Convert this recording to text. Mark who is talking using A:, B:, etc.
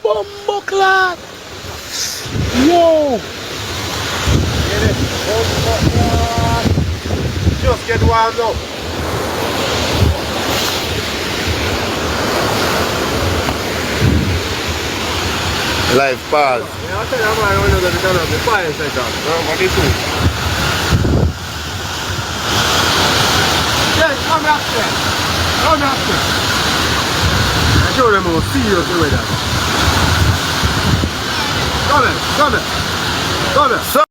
A: Bumbo clot. Yo.
B: Get it. Bumbo clot. Just get warmed up.
C: Life pause.
B: Yeah, I'll tell you I'm going to turn off the fire section.
C: What is it?
B: Yeah, come back there. Come back there. I show them how serious with that. Come here, come here. Come here.